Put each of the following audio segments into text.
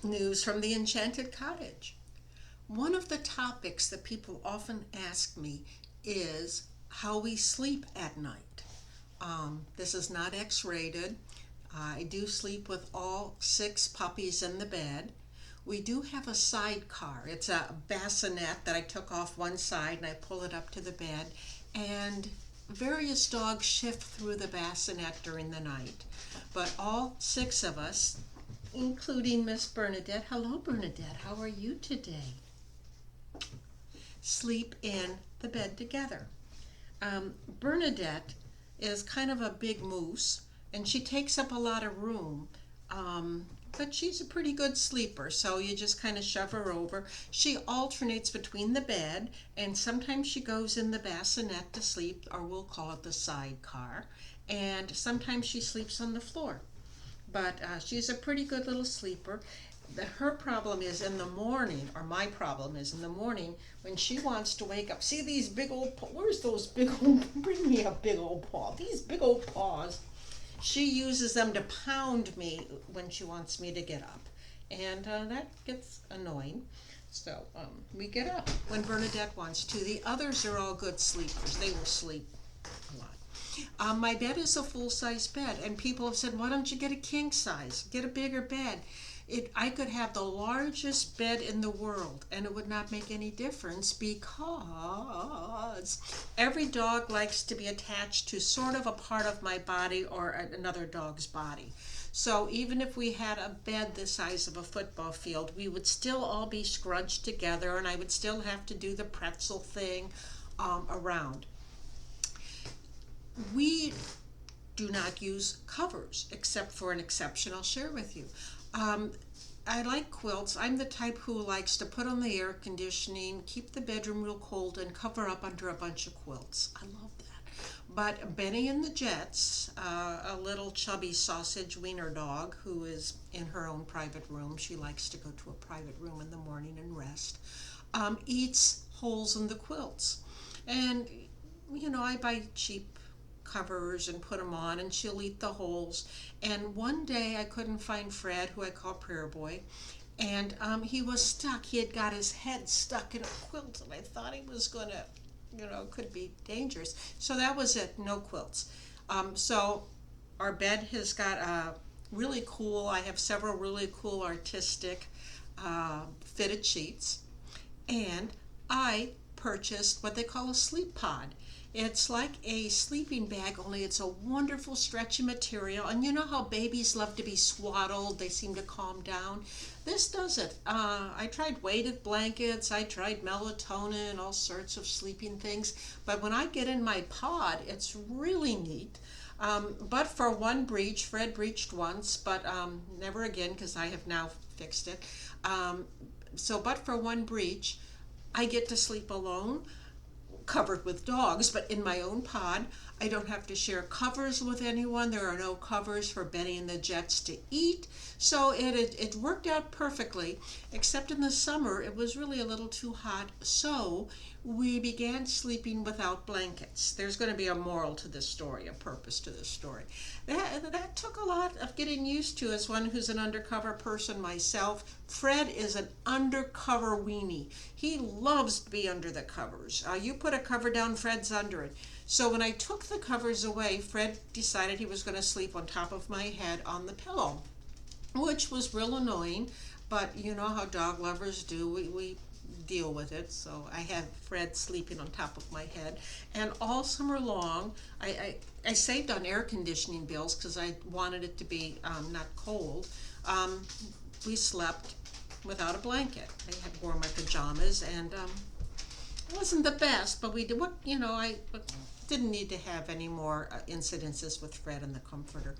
News from the Enchanted Cottage. One of the topics that people often ask me is how we sleep at night. This is not X-rated. I do sleep with all six puppies in the bed. We do have a sidecar. It's a bassinet that I took off one side and I pull it up to the bed. And various dogs shift through the bassinet during the night. But all six of us, including Miss Bernadette. Hello, Bernadette. How are you today? Sleep in the bed together. Bernadette is kind of a big moose, and she takes up a lot of room. But she's a pretty good sleeper, so you just kind of shove her over. She alternates between the bed, and sometimes she goes in the bassinet to sleep, or we'll call it the sidecar, and sometimes she sleeps on the floor. But she's a pretty good little sleeper. Her problem is in the morning, or my problem is in the morning when she wants to wake up. See these big old where's those big old, bring me a big old paw. These big old paws. She uses them to pound me when she wants me to get up. And that gets annoying. So we get up when Bernadette wants to. The others are all good sleepers. They will sleep a lot. My bed is a full-size bed, and people have said, why don't you get a king size? Get a bigger bed. I could have the largest bed in the world, and it would not make any difference because every dog likes to be attached to sort of a part of my body or another dog's body. So even if we had a bed the size of a football field, we would still all be scrunched together, and I would still have to do the pretzel thing around. We do not use covers except for an exception I'll share with you. I like quilts. I'm the type who likes to put on the air conditioning, keep the bedroom real cold, and cover up under a bunch of quilts. I love that. But Benny and the Jets, a little chubby sausage wiener dog who is in her own private room, she likes to go to a private room in the morning and rest, eats holes in the quilts. And, I buy cheap covers and put them on, and she'll eat the holes. And one day I couldn't find Fred, who I call Prayer Boy, and he was stuck. He had got his head stuck in a quilt, and I thought he was going to, could be dangerous. So that was it, no quilts. So our bed has got really cool, I have several really cool artistic fitted sheets, and I purchased what they call a sleep pod. It's like a sleeping bag, only it's a wonderful stretchy material. And you know how babies love to be swaddled, they seem to calm down. This does it. I tried weighted blankets, I tried melatonin, all sorts of sleeping things. But when I get in my pod, it's really neat. But for one breach, Fred breached once, but never again because I have now fixed it. But for one breach, I get to sleep alone, covered with dogs, but in my own pod. I don't have to share covers with anyone. There are no covers for Benny and the Jets to eat. So it worked out perfectly, except in the summer it was really a little too hot. So we began sleeping without blankets. There's going to be a moral to this story, a purpose to this story. That took a lot of getting used to as one who's an undercover person myself. Fred is an undercover weenie. He loves to be under the covers. You put a cover down, Fred's under it. So when I took the covers away, Fred decided he was going to sleep on top of my head on the pillow, which was real annoying, but you know how dog lovers do. We deal with it. So I had Fred sleeping on top of my head, and all summer long I saved on air conditioning bills because I wanted it to be not cold. We slept without a blanket. I had wore my pajamas, and it wasn't the best, but we did what I didn't need to have any more incidences with Fred and the comforter.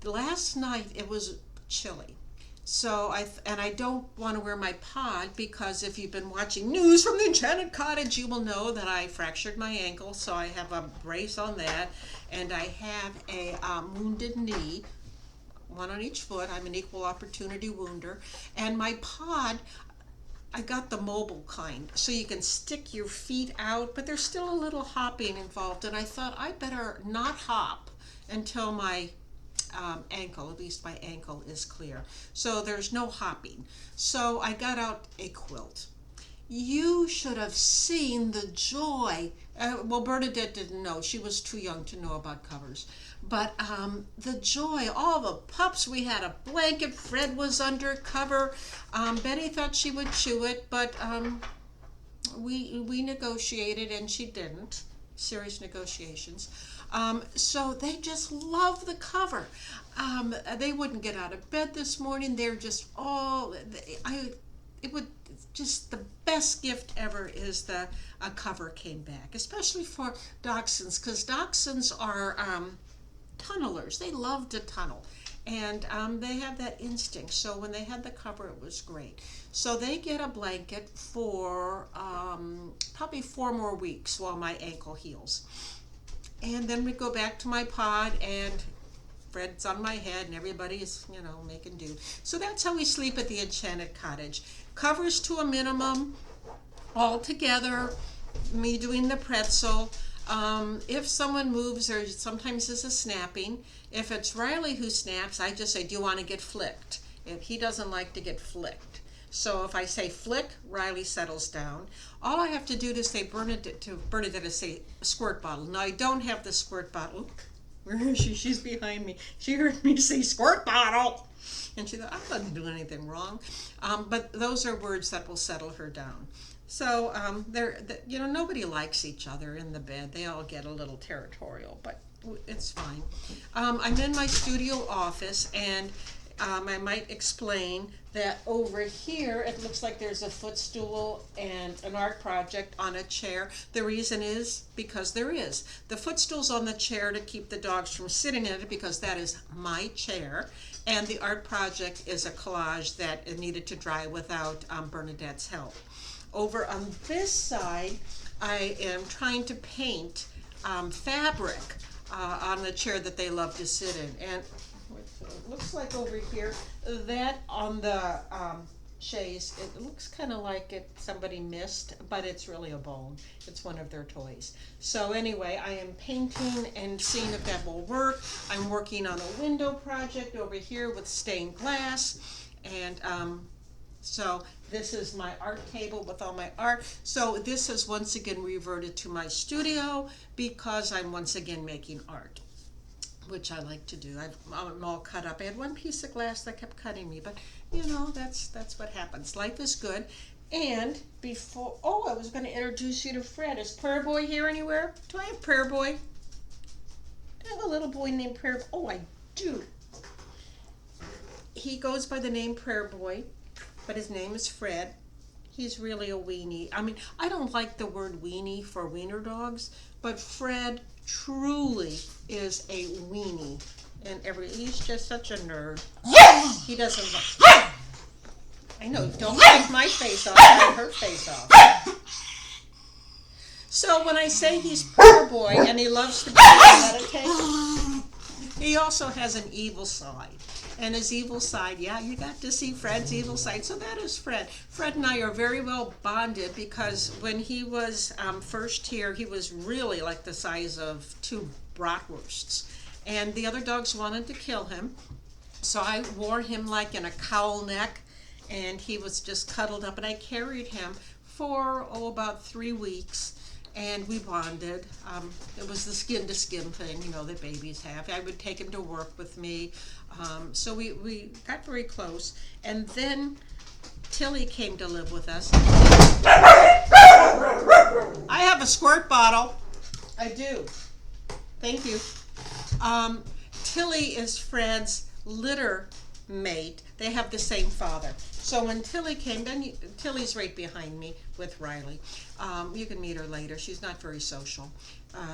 The last night it was chilly. So I don't want to wear my pod because if you've been watching news from the Enchanted Cottage, you will know that I fractured my ankle. So I have a brace on that, and I have a wounded knee, one on each foot. I'm an equal opportunity wounder, and my pod, I got the mobile kind, so you can stick your feet out, but there's still a little hopping involved, and I thought I better not hop until my ankle, at least my ankle, is clear. So there's no hopping. So I got out a quilt. You should have seen the joy. Well, Bernadette didn't know. She was too young to know about covers. But the joy, all the pups, we had a blanket. Fred was under cover. Benny thought she would chew it, but we negotiated and she didn't. Serious negotiations. So they just love the cover. They wouldn't get out of bed this morning. They're just it would just the best gift ever is a cover came back, especially for dachshunds, because dachshunds are tunnelers. They love to tunnel, and they have that instinct. So when they had the cover, it was great. So they get a blanket for probably 4 more weeks while my ankle heals, and then we go back to my pod, and Fred's on my head, and everybody's, making do. So that's how we sleep at the Enchanted Cottage. Covers to a minimum, all together, me doing the pretzel. If someone moves, there sometimes is a snapping. If it's Riley who snaps, I just say, do you want to get flicked? If he doesn't like to get flicked. So if I say flick, Riley settles down. All I have to do to say Bernadette is say squirt bottle. Now I don't have the squirt bottle. Where is she? She's behind me. She heard me say squirt bottle. And she thought, I didn't do anything wrong. But those are words that will settle her down. So nobody likes each other in the bed. They all get a little territorial, but it's fine. I'm in my studio office, and I might explain that over here it looks like there's a footstool and an art project on a chair. The reason is because there is. The footstool's on the chair to keep the dogs from sitting in it, because that is my chair. And the art project is a collage that needed to dry without Bernadette's help. Over on this side, I am trying to paint fabric on the chair that they love to sit in. And it looks like over here, that on the chaise, it looks kind of like somebody missed, but it's really a bone. It's one of their toys. So anyway, I am painting and seeing if that will work. I'm working on a window project over here with stained glass, and so this is my art table with all my art. So this has once again reverted to my studio because I'm once again making art, which I like to do. I'm all cut up. I had one piece of glass that kept cutting me, but that's what happens. Life is good. And before, I was going to introduce you to Fred. Is Prayer Boy here anywhere? Do I have Prayer Boy? Do I have a little boy named Prayer Boy? Oh, I do. He goes by the name Prayer Boy, but his name is Fred. He's really a weenie. I mean, I don't like the word weenie for wiener dogs, but Fred truly is a weenie. And he's just such a nerd. He doesn't like. I know, don't take my face off, take her face off. So when I say he's Prayer Boy and he loves to meditate, he also has an evil side. And his evil side, you got to see Fred's evil side. So that is Fred. Fred and I are very well bonded, because when he was first here, he was really like the size of 2 bratwursts. And the other dogs wanted to kill him. So I wore him like in a cowl neck, and he was just cuddled up. And I carried him for, about 3 weeks. And we bonded. It was the skin-to-skin thing, that babies have. I would take him to work with me. So we got very close. And then Tilly came to live with us. I have a squirt bottle. I do. Thank you. Tilly is Fred's litter mate. They have the same father. So when Tilly came, Tilly's right behind me with Riley. You can meet her later. She's not very social.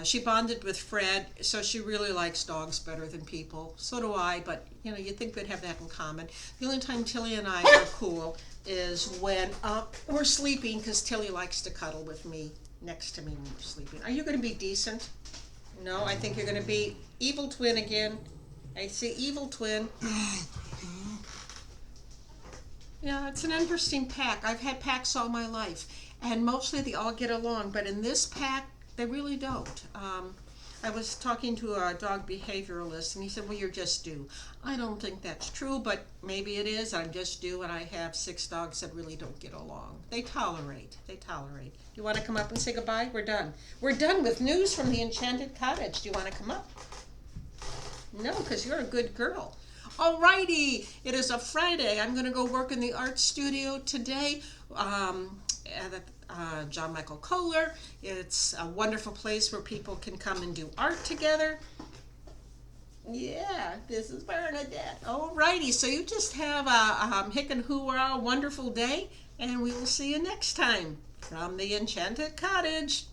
She bonded with Fred, so she really likes dogs better than people. So do I, but you'd think we'd have that in common. The only time Tilly and I are cool is when we're sleeping, because Tilly likes to cuddle with me, next to me when we're sleeping. Are you going to be decent? No, I think you're going to be evil twin again. I see evil twin. Yeah, it's an interesting pack. I've had packs all my life, and mostly they all get along, but in this pack, they really don't. I was talking to a dog behavioralist, and he said, well, you're just due. I don't think that's true, but maybe it is. I'm just due, and I have 6 dogs that really don't get along. They tolerate. They tolerate. Do you want to come up and say goodbye? We're done. We're done with news from the Enchanted Cottage. Do you want to come up? No, because you're a good girl. Alrighty, it is a Friday. I'm going to go work in the art studio today at John Michael Kohler. It's a wonderful place where people can come and do art together. Yeah, this is Bernadette. Alrighty, so you just have a hick and hoorah wonderful day, and we will see you next time from the Enchanted Cottage.